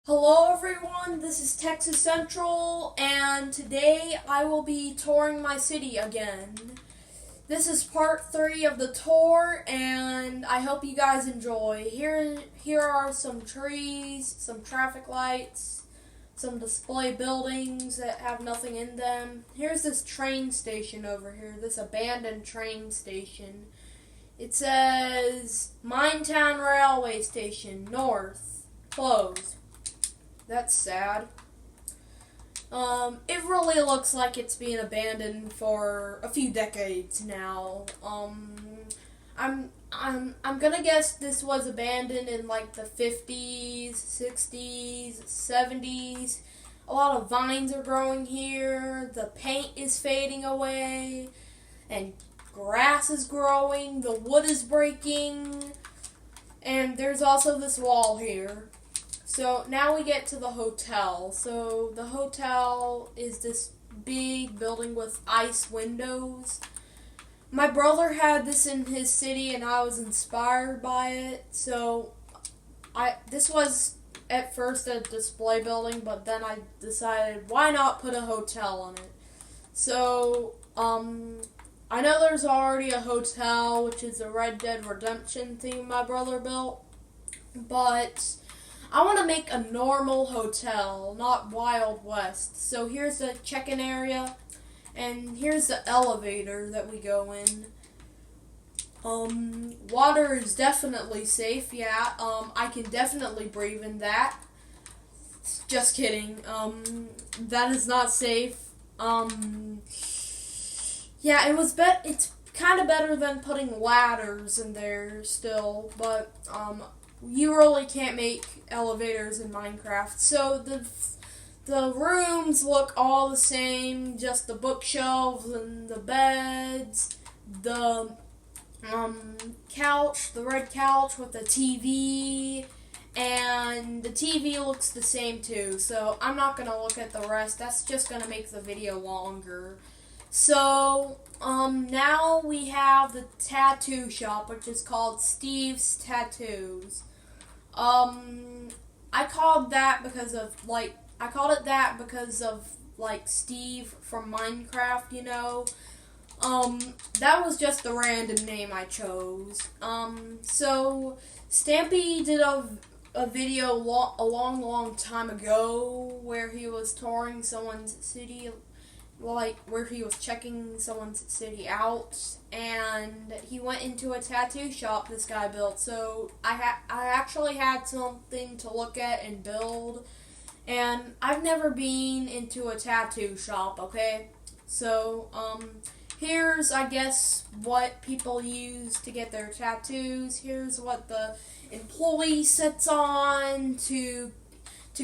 Hello everyone, this is Texas Central, and today I will be touring my city again. This is part 3 of the tour, and I hope you guys enjoy. Here are some trees, some traffic lights, some display buildings that have nothing in them. Here's this train station over here, this abandoned train station. It says, Minetown Railway Station, North, closed. That's sad. It really looks like it's being abandoned for a few decades now. I'm gonna guess this was abandoned in like the 50s, 60s, 70s. A lot of vines are growing here. The paint is fading away, and grass is growing. The wood is breaking, and there's also this wall here. So now we get to the hotel. So the hotel is this big building with ice windows. My brother had this in his city and I was inspired by it. So this was at first a display building, but then I decided why not put a hotel on it. So I know there's already a hotel, which is the Red Dead Redemption theme my brother built, but I want to make a normal hotel, not Wild West. So here's the check-in area, and here's the elevator that we go in. Water is definitely safe, yeah. I can definitely breathe in that. Just kidding. That is not safe. Yeah, it's kind of better than putting ladders in there still, but, you really can't make elevators in Minecraft. So the rooms look all the same, just the bookshelves and the beds, the couch, the red couch with the TV, and the TV looks the same too. So I'm not gonna look at the rest. That's just gonna make the video longer. So, now we have the tattoo shop, which is called Steve's Tattoos. I called it that because of Steve from Minecraft, you know. That was just the random name I chose. So Stampy did a video a long time ago where he was touring someone's city, where he was checking someone's city out, and he went into a tattoo shop this guy built. So I actually had something to look at and build, and I've never been into a tattoo shop, okay? So, here's, I guess, what people use to get their tattoos. Here's what the employee sits on to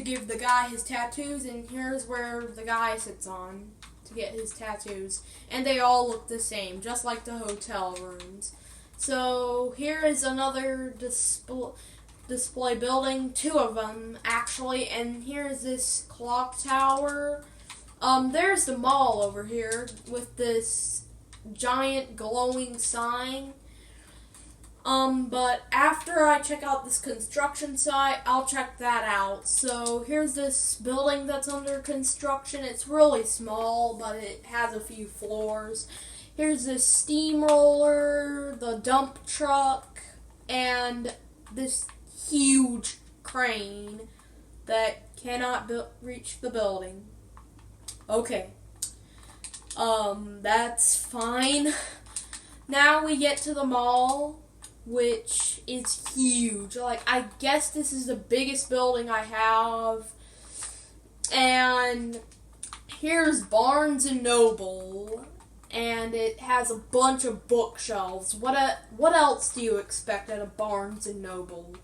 give the guy his tattoos, and here's where the guy sits on to get his tattoos, and they all look the same, just like the hotel rooms. So here is another display building, 2 of them actually, and here's this clock tower. There's the mall over here with this giant glowing sign. But after I check out this construction site, I'll check that out. So here's this building that's under construction. It's really small, but it has a few floors. Here's this steamroller, the dump truck, and this huge crane that cannot reach the building. Okay. That's fine. Now we get to the mall, which is huge. I guess this is the biggest building I have. And here's Barnes and Noble, and it has a bunch of bookshelves. What else do you expect at a Barnes and Noble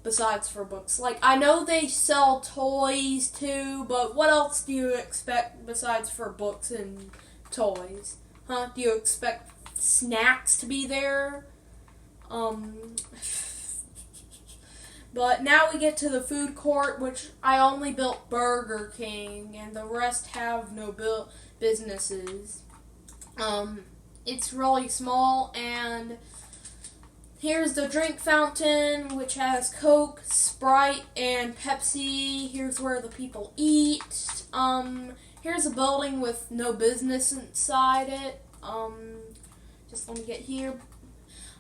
besides for books? I know they sell toys too, but what else do you expect besides for books and toys? Huh? Do you expect snacks to be there? But now we get to the food court, which I only built Burger King, and the rest have no businesses. It's really small, and Here's the drink fountain, which has Coke, Sprite, and Pepsi. Here's where the people eat. Here's a building with no business inside it. Just let me get here.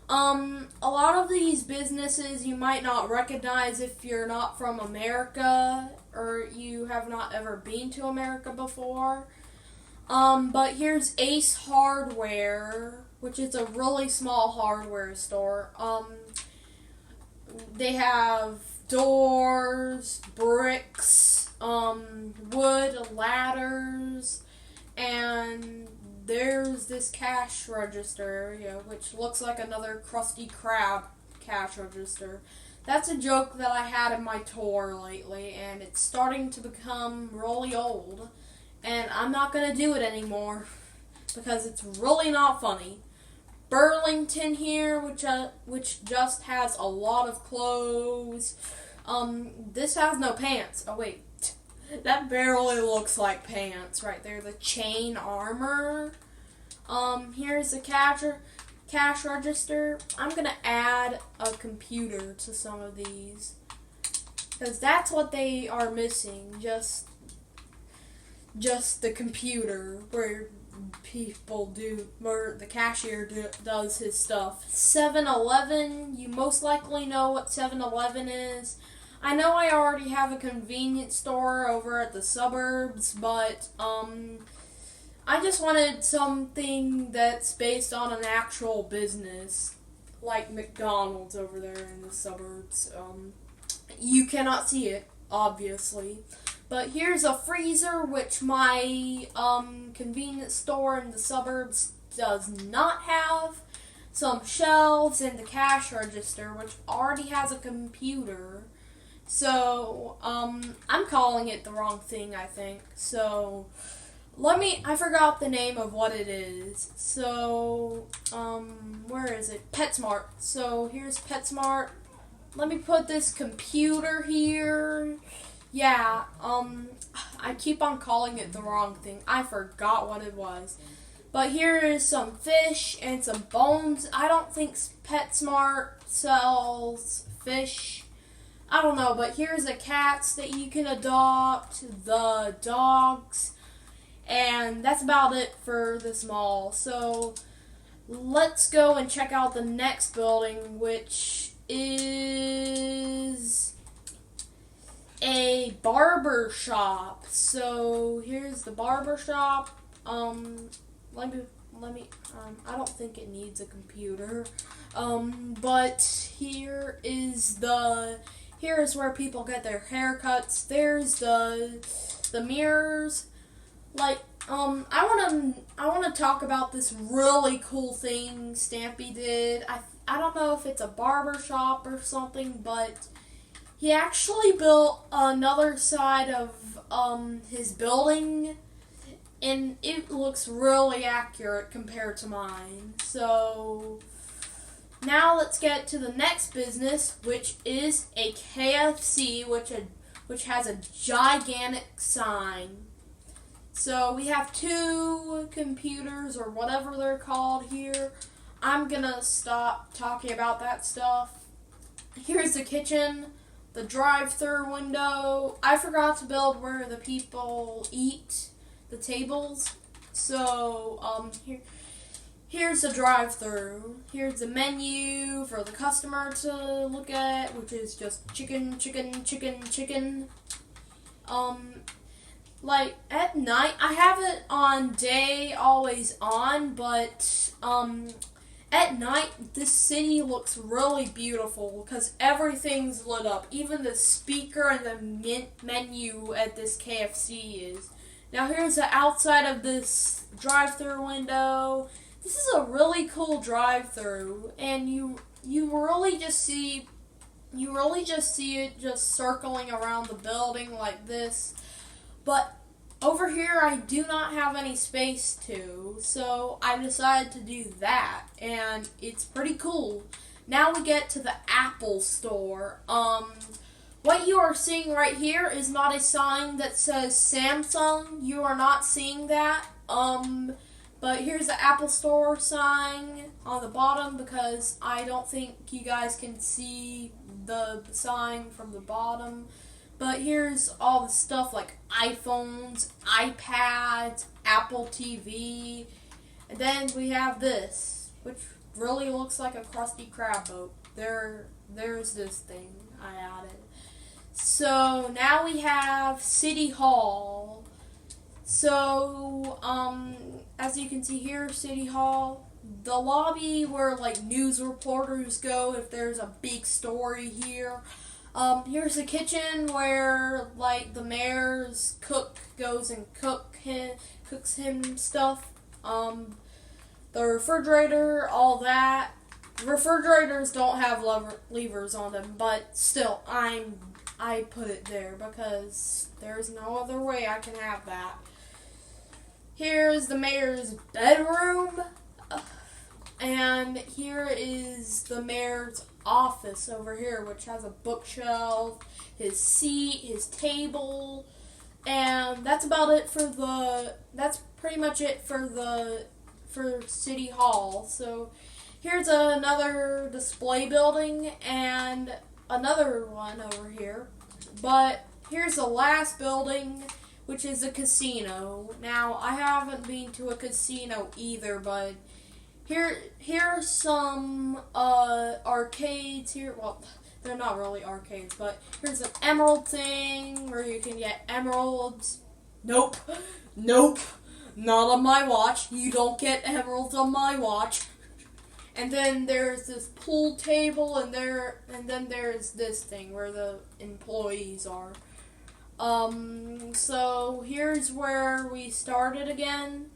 A lot of these businesses you might not recognize if you're not from America or you have not ever been to America before. But here's Ace Hardware, which is a really small hardware store. They have doors, bricks, wood, ladders, and there's this cash register, which looks like another Krusty Krab cash register. That's a joke that I had in my tour lately, and it's starting to become really old. And I'm not going to do it anymore because it's really not funny. Burlington here, which just has a lot of clothes. This has no pants. Oh, wait. That barely looks like pants right there. The chain armor. Here's the cash register. I'm going to add a computer to some of these, because that's what they are missing. Just the computer where where the cashier does his stuff. 7-Eleven, you most likely know what 7-Eleven is. I know I already have a convenience store over at the suburbs, but I just wanted something that's based on an actual business, like McDonald's over there in the suburbs. You cannot see it, obviously. But here's a freezer, which my convenience store in the suburbs does not have. Some shelves and the cash register, which already has a computer. So, I'm calling it the wrong thing, I think. So, I forgot the name of what it is. So, where is it? PetSmart. So, here's PetSmart. Let me put this computer here. Yeah, I keep on calling it the wrong thing. I forgot what it was. But here is some fish and some bones. I don't think PetSmart sells fish. I don't know, but here's the cats that you can adopt, the dogs, and that's about it for this mall. So let's go and check out the next building, which is a barber shop. So here's the barber shop. Let me I don't think it needs a computer. But here is where people get their haircuts. There's the mirrors. Like, I wanna talk about this really cool thing Stampy did. I don't know if it's a barber shop or something, but he actually built another side of his building, and it looks really accurate compared to mine. So now let's get to the next business, which is a KFC, which has a gigantic sign. So we have two computers, or whatever they're called here. I'm gonna stop talking about that stuff. Here's the kitchen, the drive-through window. I forgot to build where the people eat, the tables. So here's the drive-through. Here's the menu for the customer to look at, which is just chicken, chicken, chicken, chicken. Like, at night, I have it on day always on, but at night, this city looks really beautiful because everything's lit up. Even the speaker and the menu at this KFC is. Now here's the outside of this drive-through window. This is a really cool drive-through, and you really just see it just circling around the building like this. But over here, I do not have any space to, so I decided to do that, and it's pretty cool. Now we get to the Apple Store. What you are seeing right here is not a sign that says Samsung. You are not seeing that. But here's the Apple Store sign on the bottom because I don't think you guys can see the sign from the bottom. But here's all the stuff like iPhones, iPads, Apple TV. And then we have this, which really looks like a Krusty Krab boat. There's this thing I added. So now we have City Hall. So, as you can see here, City Hall, the lobby where, like, news reporters go if there's a big story here. Here's the kitchen where, like, the mayor's cook goes and cooks him stuff. The refrigerator, all that. Refrigerators don't have levers on them, but still, I put it there because there's no other way I can have that. Here's the mayor's bedroom, and here is the mayor's office over here, which has a bookshelf, his seat, his table, and that's about it that's pretty much it for City Hall. So here's another display building and another one over here. But here's the last building, which is a casino. Now, I haven't been to a casino either, but here's some arcades here. Well, they're not really arcades, but here's an emerald thing where you can get emeralds. Nope, not on my watch. You don't get emeralds on my watch. And then there's this pool table, and then there's this thing where the employees are. So here's where we started again.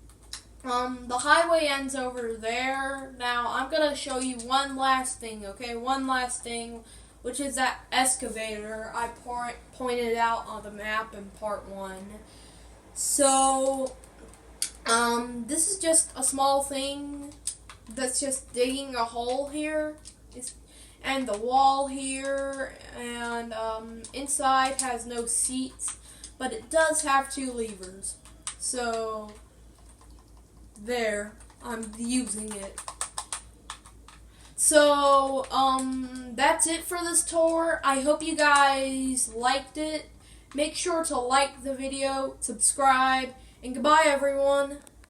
The highway ends over there. Now I'm gonna show you one last thing, okay? One last thing, which is that excavator I pointed out on the map in part 1. So, this is just a small thing that's just digging a hole here, and the wall here, and inside has no seats, but it does have 2 levers. So there, I'm using it. So that's it for this tour. I hope you guys liked it. Make sure to like the video, subscribe, and goodbye everyone.